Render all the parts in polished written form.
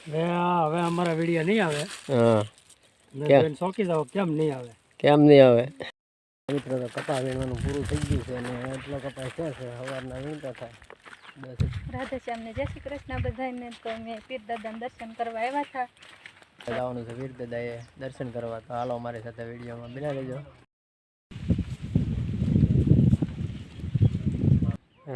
હવે અમારા વિડીયો નહીં આવે. હા મેં શોકી જાવ કેમ નહીં આવે? કેમ નહીં આવે? મિત્રો તો કપા વીણવાનું પૂરું થઈ ગયું છે અને એટલો કપા છે સવારના વીણતા થાય. રાધેશ્યામને જય શ્રી કૃષ્ણ બધાને. તો મેં પીર દાદાના દર્શન કરવા આવ્યા હતા. જવાનું છે પીર દાદાએ દર્શન કરવા, તો હાલો અમારી સાથે વિડીયોમાં બના લેજો.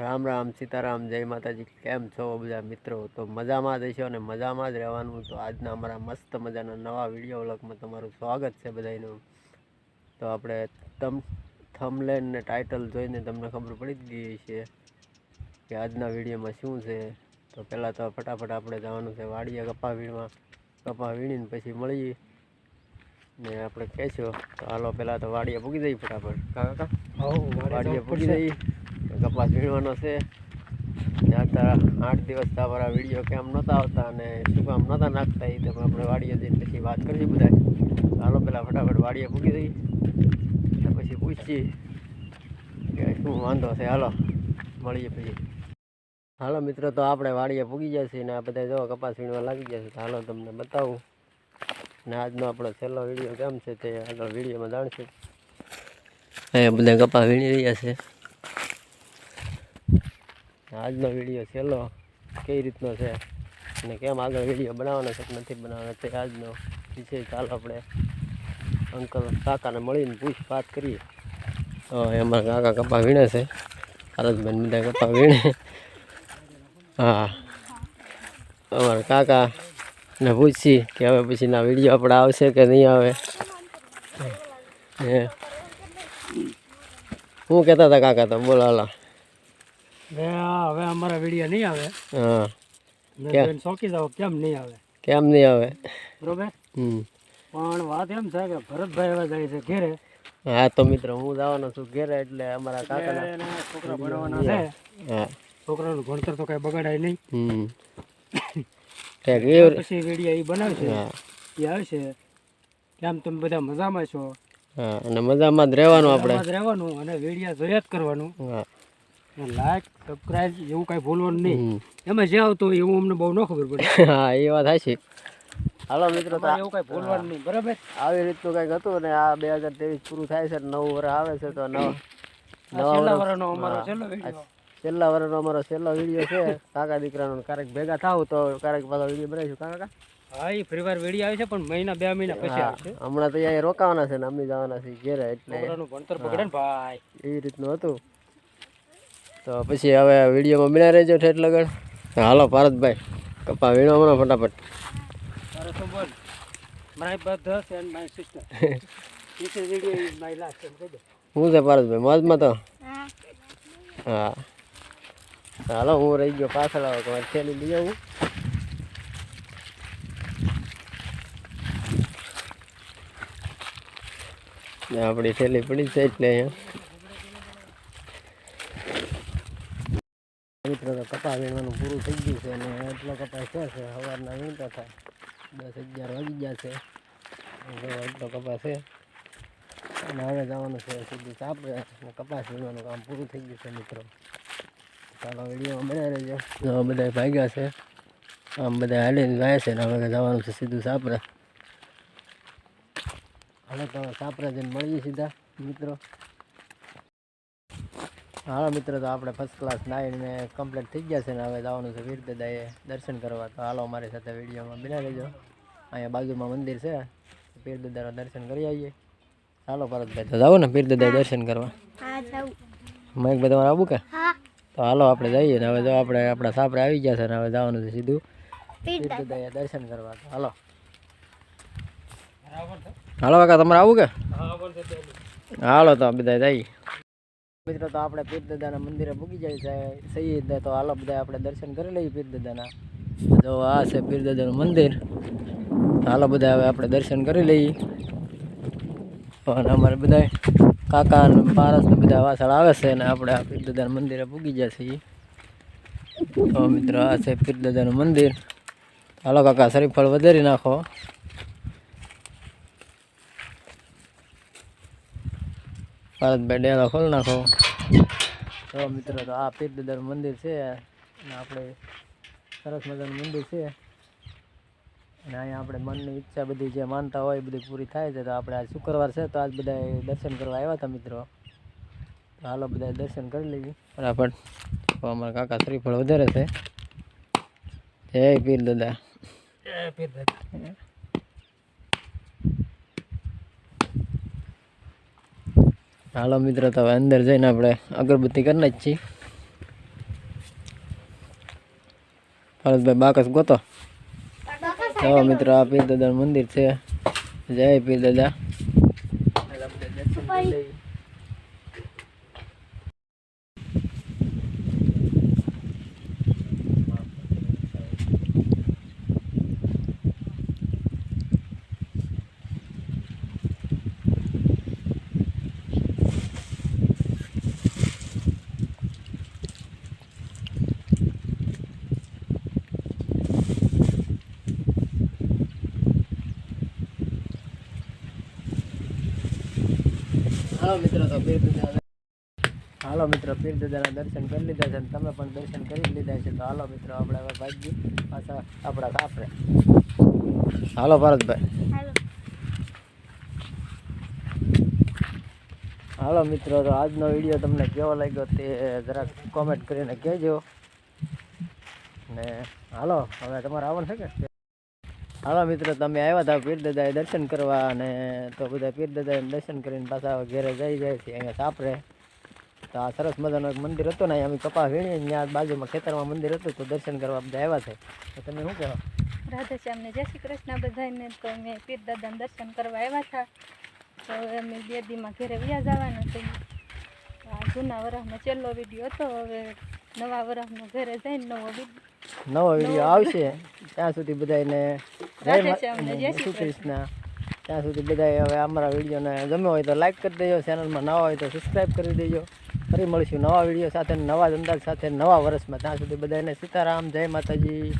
રામ રામ, સીતારામ, જય માતાજી. કેમ છો બધા મિત્રો? તો મજામાં જ હશો અને મજામાં જ રહેવાનું. તો આજના અમારા મસ્ત મજાના નવા વિડીયો વ્લોગમાં તમારું સ્વાગત છે બધાનું. તો આપણે થંબનેલ ને ટાઇટલ જોઈને તમને ખબર પડી જ ગઈ છે કે આજના વિડીયોમાં શું છે. તો પહેલાં તો ફટાફટ આપણે જવાનું છે વાડીએ કપા વીણવા. કપા વીણીને પછી મળીએ ને આપણે કહેશું. તો હાલો પહેલાં તો વાડીએ પૂગી જઈએ ફટાફટ. કાકા વાડીએ પૂગી જઈએ, કપાસ વીણવાનો છે. અત્યારે 8 દિવસ તમારા વિડીયો કેમ નહોતા આવતા અને શું કામ નહોતા નાખતા એ તમે આપણે વાડીએ જઈને પછી વાત કરીશું બધા. હાલો પહેલાં ફટાફટ વાડીએ પૂગી જઈએ અને પછી પૂછીએ કે શું વાંધો છે. હાલો મળીએ પછી. હાલો મિત્રો, તો આપણે વાડીએ પૂગી જશે ને આ બધા જો કપાસ વીણવા લાગી જશે. તો હાલો તમને બતાવું ને આજનો આપણો છેલ્લો વિડીયો કેમ છે તે આગળ વિડીયોમાં જાણશું. અહીંયા બધા કપાસ વીણી રહ્યા છે. આજનો વિડીયો છેલ્લો કઈ રીતનો છે અને કેમ આગળ વિડીયો બનાવવાનો છે કે નથી બનાવવાનો તે આજનો વિષય. ચાલો આપણે અંકલ કાકાને મળીને પૂછપાછ કરીએ. તો એમાં કાકા કપા વીણે છે, હરસબેન બધા કપા વીણે. હા, અમારા કાકાને પૂછી કે હવે પછીના વિડીયો આપણે આવશે કે નહીં આવે. શું કહેતા હતા કાકા? તો બોલો હાલો. હવે અમારા વિડીયો નહીં આવે. હા, મેં શોકી જાવ કેમ નહીં આવે? કેમ નહીં આવે? બરોબર. પણ વાત એમ છે કે ભરતભાઈ એવા જાય છે ઘેરે. હા તો મિત્રો હું જવાનો છું ઘેરે, એટલે અમારા કાકાના છોકરા ભણવાના છે. હા, છોકરાનું ભણતર તો કઈ બગાડાય નહીં. પછી વિડીયો એ બનાવશે, એ આવશે. કેમ તમે બધા મજામાં છો? હા, અને મજામાં જ રહેવાનું, આપણે રહેવાનું અને વિડીયો જોયા જ કરવાનું. હા, લાઈક સબસ્ક્રાઇબ એવું કઈ ભૂલવાનું નહીં. એમાં જે આવતું હોય એવું અમને બહુ ન ખબર પડે. હા એ વાત સાચી. હાલો મિત્રો, તો એવું કઈ ભૂલવાનું નહીં. બરાબર. આવી રીતનું કંઈક હતું ને આ 2023 પૂરું થાય છે, નવું વર્ષ આવે છે. તો છેલ્લા વર્ષનો અમારો છેલ્લો વિડીયો છે કાકા દીકરાનો. ક્યારેક ભેગા થાવ તો ક્યારેક પાછો વિડીયો બનાવીશું. કાકા હા, એ ફરી વાર વિડીયો આવે છે પણ મહિના 2 મહિના પછી આવશે. હમણાં તો અહીંયા રોકાવાના છે ને અમે જવાના છીએ ઘેરે, એટલે ભણતર પકડે ને ભાઈ. એવી રીતનું હતું. તો પછી હવે વિડીયોમાં બના રહેજો ઠેઠ લગન. હાલો ભારતભાઈ કપા વીણો હમણાં ફટાફટ. શું છે ભારતભાઈ મોજમાં? તો હા હાલો, હું રહી ગયો પાછળ. આવે તમારે થેલી લઈ આવું. આપણી થેલી પડી છે એટલે અહીંયા મિત્રો તો કપા વીણવાનું પૂરું થઈ ગયું છે અને એટલો કપાસ છે સવારના વીણતા થાય. 10-11 વાગી ગયા છે. એટલો કપાસ છે અને હવે જવાનું છે સીધું સાપરે અને કપાસ વીણવાનું કામ પૂરું થઈ ગયું છે મિત્રો. ચાલો વિડીયોમાં બનાવી રહેજો. બધા ભાગ્યા છે, આમ બધા હાલીને જાય છે ને હવે જવાનું છે સીધું સાપરે. હવે તો સાપરે જઈને મળીએ સીધા મિત્રો. હા મિત્રો, તો આપણે ફર્સ્ટ ક્લાસ નાઈને કમ્પ્લીટ થઈ ગયા છે ને હવે જવાનું છે પીર દાદાએ દર્શન કરવા. તો હાલો અમારી સાથે વિડીયોમાં બના લેજો. અહીંયા બાજુમાં મંદિર છે, પીર દાદાના દર્શન કરી આવીએ. ચાલો ભરતભાઈ, તો જાવ ને પીર દાદાએ દર્શન કરવા? મહેક ભાઈ તમારે આવું કે? તો હાલો આપણે જઈએ ને હવે જો આપણે આપણા સાપરે આવી ગયા છે ને હવે જવાનું છે સીધું પીર દાદાએ દર્શન કરવા. તો હાલો હાલો કાકા તમારે આવું કે? હાલો તો બધા જઈએ મિત્રો. તો આપણે પીર દાદાના મંદિરે પૂગી જાય છે સહી. તો હાલો બધા આપણે દર્શન કરી લઈએ પીર દાદાના. જો આ છે પીર દાદાનું મંદિર. હાલો બધા હવે આપણે દર્શન કરી લઈએ. અને અમારે બધા કાકા અને પારસ ને બધા વાસળ આવે છે ને આપણે આ પીર દાદાના મંદિરે પૂગી જાય છીએ. તો મિત્રો આ છે પીર દાદાનું મંદિર. હાલો કાકા શ્રીફળ વધારી નાખો. ભારતભાઈ ડેલો ખોલ નાખો. તો મિત્રો, તો આ પીર દાદાનું મંદિર છે અને આપણે સરસ મજાનું મંદિર છે. અને અહીંયા આપણે મનની ઈચ્છા બધી જે માનતા હોય એ બધી પૂરી થાય છે. તો આપણે આજ શુક્રવાર છે તો આજ બધા દર્શન કરવા આવ્યા હતા મિત્રો. તો હાલો બધા દર્શન કરી લઈએ ફટાફટ. તો અમારા કાકા શ્રીફળ વધારે છે. જય પીર દાદા. જય પીર દાદા. હાલો મિત્રો તો હવે અંદર જઈને આપણે અગરબત્તી કરી નાખી છીએ. ભારતભાઈ બાકસ ગોતો. ચાલો મિત્રો આ પીર દાદાનું મંદિર છે. જય પીર દાદા. હાલો મિત્રો પીર દાદાના દર્શન કરી લીધા છે અને તમે પણ દર્શન કરી લીધા છે. તો હાલો મિત્રો આપણે હવે ભાગી પાછા આપણા સાપરે. હાલો ભારતભાઈ. હાલો મિત્રો તો આજનો વિડીયો તમને કેવો લાગ્યો તે જરાક કોમેન્ટ કરીને કહેજો. ને હાલો હવે તમારે આવવાનું છે કે? હાલો મિત્રો તમે આવ્યા હતા પીર દાદાએ દર્શન કરવા અને તો બધા પીર દાદાએ દર્શન કરીને પાછા ઘેરે જઈ જાય છે અહીંયા સાપરે. તો આ સરસ મજાનું એક મંદિર હતું ને અમે કપા વીણીએ ત્યાં બાજુમાં ખેતરમાં મંદિર હતું તો દર્શન કરવા બધા આવ્યા છે. તો તમે શું કહેવા? રાધેશ્યામને જય શ્રી કૃષ્ણ બધાને. તો અમે પીર દાદાને દર્શન કરવા આવ્યા હતા. તો હવે અમે 2 દીમાં ઘરે વ્યા જવાના છે. આ જૂના વરસનો છેલ્લો વિડીયો હતો. હવે નવા વરસનો ઘરે જઈને નવો વિડીયો આવશે. ત્યાં સુધી બધાને રાધેશ્યામને જય શ્રી કૃષ્ણ. ત્યાં સુધી બધાએ હવે અમારા વિડીયોને ગમ્યો હોય તો લાઈક કરી દેજો. ચેનલમાં નવા હોય તો સબસ્ક્રાઈબ કરી દેજો. ફરી મળીશું નવા વિડીયો સાથે, નવા જ અંદાજ સાથે, નવા વર્ષમાં. ત્યાં સુધી બધાને સીતારામ, જય માતાજી.